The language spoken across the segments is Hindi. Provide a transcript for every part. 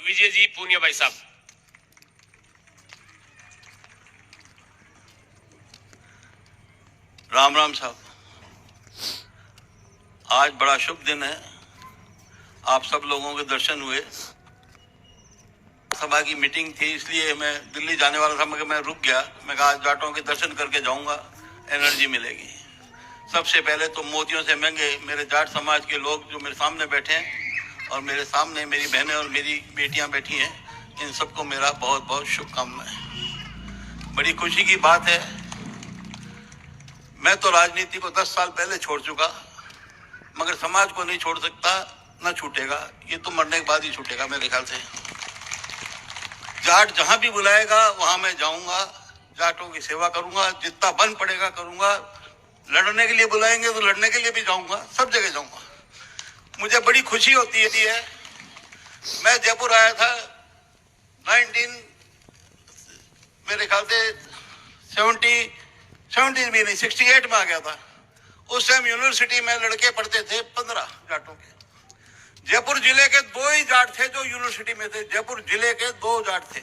विजय जी पूनिया भाई साहब। राम राम साहब, आज बड़ा शुभ दिन है। आप सब लोगों के दर्शन हुए। सभा की मीटिंग थी इसलिए मैं दिल्ली जाने वाला था, मगर मैं रुक गया। मैं कहा आज जाटों के दर्शन करके जाऊंगा, एनर्जी मिलेगी। सबसे पहले तो मोतियों से महंगे मेरे जाट समाज के लोग जो मेरे सामने बैठे हैं और मेरे सामने मेरी बहनें और मेरी बेटियां बैठी हैं, इन सबको मेरा बहुत बहुत शुभकामनाएं। बड़ी खुशी की बात है, मैं तो राजनीति को 10 साल पहले छोड़ चुका, मगर समाज को नहीं छोड़ सकता, न छूटेगा। ये तो मरने के बाद ही छूटेगा मेरे ख्याल से। जाट जहां भी बुलाएगा वहां मैं जाऊंगा, जाटों की सेवा करूंगा, जितना बन पड़ेगा करूंगा। लड़ने के लिए बुलाएंगे तो लड़ने के लिए भी जाऊंगा, सब जगह जाऊंगा। मुझे बड़ी खुशी होती है। मैं जयपुर आया था 19 मेरे ख्याल से 70 भी नहीं 68 में आ गया था। उस टाइम यूनिवर्सिटी में लड़के पढ़ते थे 15 जाटों के। जयपुर जिले के 2 ही जाट थे जो यूनिवर्सिटी में थे। जयपुर जिले के 2 जाट थे,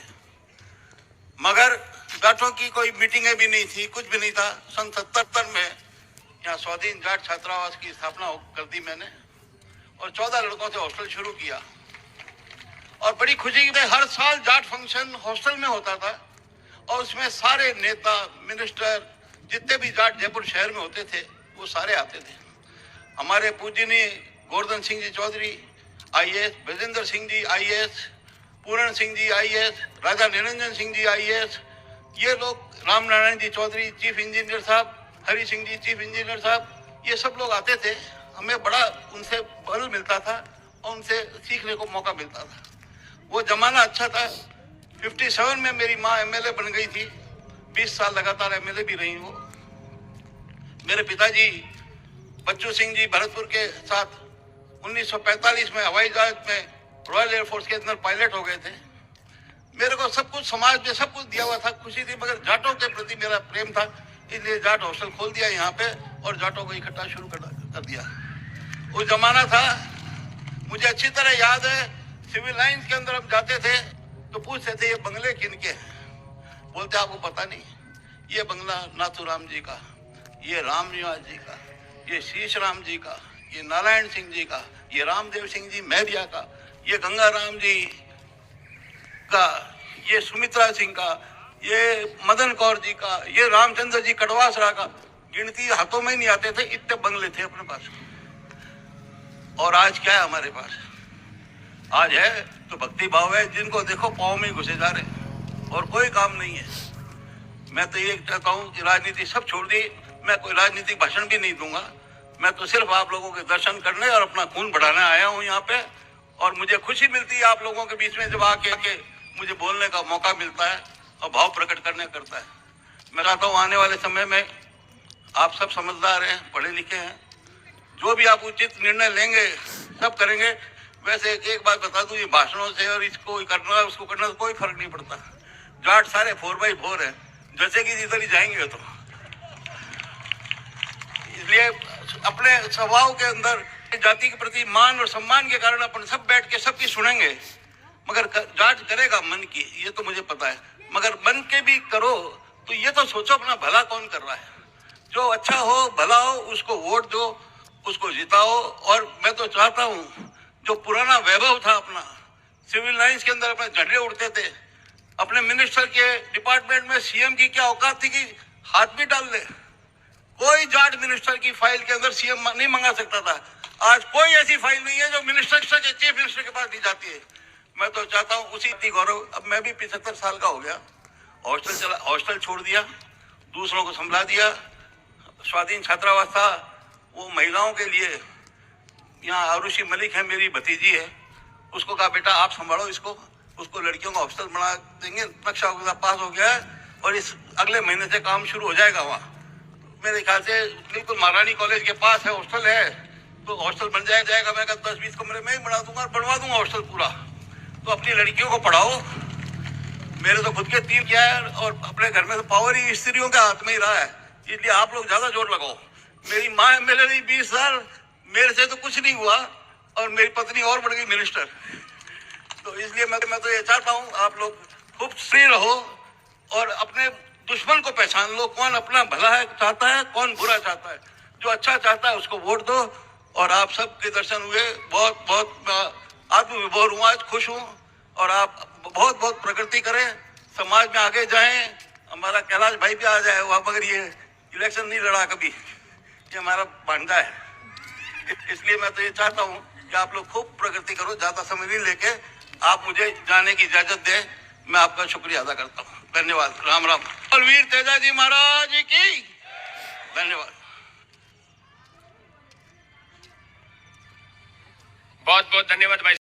मगर जाटों की कोई मीटिंगें भी नहीं थी, कुछ भी नहीं था। सन 77 में यहाँ स्वाधीन जाट छात्रावास की स्थापना कर दी मैंने और 14 लड़कों से हॉस्टल शुरू किया। और बड़ी खुशी में हर साल जाट फंक्शन हॉस्टल में होता था और उसमें सारे नेता, मिनिस्टर, जितने भी जाट जयपुर शहर में होते थे वो सारे आते थे। हमारे पूजनीय गोवर्धन सिंह जी चौधरी IAS, ब्रजेंद्र सिंह जी IAS, पूरण सिंह जी IAS, राजा निरंजन सिंह जी IAS, ये लोग, राम नारायण जी चौधरी चीफ इंजीनियर साहब, हरि सिंह जी चीफ इंजीनियर साहब, ये सब लोग आते थे। हमें बड़ा उनसे बल मिलता था और उनसे सीखने को मौका मिलता था। वो जमाना अच्छा था। 57 में मेरी माँ MLA बन गई थी, 20 साल लगातार MLA भी रही वो। मेरे पिताजी बच्चू सिंह जी भरतपुर के साथ 1945 में हवाई जहाज में रॉयल एयरफोर्स के अंदर पायलट हो गए थे। मेरे को सब कुछ समाज में सब कुछ दिया हुआ था, खुशी थी, मगर जाटों के प्रति मेरा प्रेम था, इसलिए जाट हॉस्टल खोल दिया यहाँ पे और जाटों को इकट्ठा शुरू कर दिया। वो जमाना था, मुझे अच्छी तरह याद है। सिविल लाइन्स के अंदर हम जाते थे तो पूछते थे ये बंगले किनके हैं। बोलते आपको पता नहीं, ये बंगला नाथूराम जी का, ये राम निवास जी का, ये शीश राम जी का, ये नारायण सिंह जी का, ये रामदेव सिंह जी मैरिया का, ये गंगा राम जी का, ये सुमित्रा सिंह का, ये मदन कौर जी का, ये रामचंद्र जी कड़वासरा का। गिनती हाथों में नहीं आते थे, इतने बंगले थे अपने पास। और आज क्या है हमारे पास? आज है तो भक्ति भाव है, जिनको देखो पाँव में घुसे जा रहे और कोई काम नहीं है। मैं तो ये चाहता हूँ कि राजनीति सब छोड़ दी। मैं कोई राजनीतिक भाषण भी नहीं दूंगा। मैं तो सिर्फ आप लोगों के दर्शन करने और अपना खून बढ़ाने आया हूँ यहाँ पे। और मुझे खुशी मिलती है आप लोगों के बीच में जब आके मुझे बोलने का मौका मिलता है और भाव प्रकट करने करता है। मैं चाहता हूँ आने वाले समय में आप सब समझदार हैं, पढ़े लिखे हैं, जो भी आप उचित निर्णय लेंगे सब करेंगे। वैसे एक बात बता दूं, ये भाषणों से और इसको करना उसको करना कोई फर्क नहीं पड़ता। जाट सारे 4x4 है, जैसे कि जिधर ही जाएंगे तो। इसलिए अपने स्वभाव के अंदर जाति के प्रति मान और सम्मान के कारण अपन सब बैठ के सबकी सुनेंगे, मगर जाट करेगा मन की, ये तो मुझे पता है। मगर मन के भी करो तो ये तो सोचो अपना भला कौन कर रहा है। जो अच्छा हो, भला हो, उसको वोट दो, उसको जिताओ। और मैं तो चाहता हूँ जो पुराना वैभव था अपना, सिविल लाइन्स के अंदर अपने झंडे उड़ते थे, अपने मिनिस्टर के डिपार्टमेंट में CM की क्या औकात थी कि हाथ भी डाल ले। कोई जाट मिनिस्टर की फाइल के अंदर CM नहीं मंगा सकता था। आज कोई ऐसी फाइल नहीं है जो मिनिस्टर के चीफ मिनिस्टर के पास दी जाती है। मैं तो चाहता हूँ उसी गौरव। अब मैं भी 75 साल का हो गया, हॉस्टल छोड़ दिया, दूसरों को संभला दिया। स्वाधीन छात्रावास था, वो महिलाओं के लिए। यहाँ आरुषि मलिक है, मेरी भतीजी है, उसको कहा बेटा आप संभालो इसको, उसको लड़कियों का हॉस्टल बना देंगे। नक्शा पास हो गया है और इस अगले महीने से काम शुरू हो जाएगा वहाँ। मेरे ख्याल से बिल्कुल महारानी कॉलेज के पास है, हॉस्टल है, तो हॉस्टल बन जाएगा। मैं कहता 10-20 कमरे में ही बना दूंगा और बनवा दूंगा हॉस्टल पूरा। तो अपनी लड़कियों को पढ़ाओ। मेरे तो खुद के 3 किया है और अपने घर में तो पावर ही स्त्रियों के हाथ में ही रहा है, इसलिए आप लोग ज्यादा जोर लगाओ। मेरी माँ MLA रही 20 साल, मेरे से तो कुछ नहीं हुआ और मेरी पत्नी और बढ़ गई मिनिस्टर। तो इसलिए मैं तो ये चाहता हूँ आप लोग खूब फ्री रहो और अपने दुश्मन को पहचान लो, कौन अपना भला है चाहता है, कौन बुरा चाहता है। जो अच्छा चाहता है उसको वोट दो। और आप सबके दर्शन हुए, बहुत बहुत आत्मविभोर हूँ, आज खुश हूँ। और आप बहुत बहुत प्रगति करें, समाज में आगे जाएं। हमारा कैलाश भाई भी आ जाए वहाँ, मगर ये इलेक्शन नहीं लड़ा कभी, ये हमारा भांजा है। इसलिए मैं तो ये चाहता हूँ कि आप लोग खूब प्रगति करो, ज्यादा समय नहीं लेके आप मुझे जाने की इजाजत दें। मैं आपका शुक्रिया अदा करता हूँ। धन्यवाद। राम राम। बलवीर तेजा जी महाराज की धन्यवाद। बहुत बहुत धन्यवाद भाई।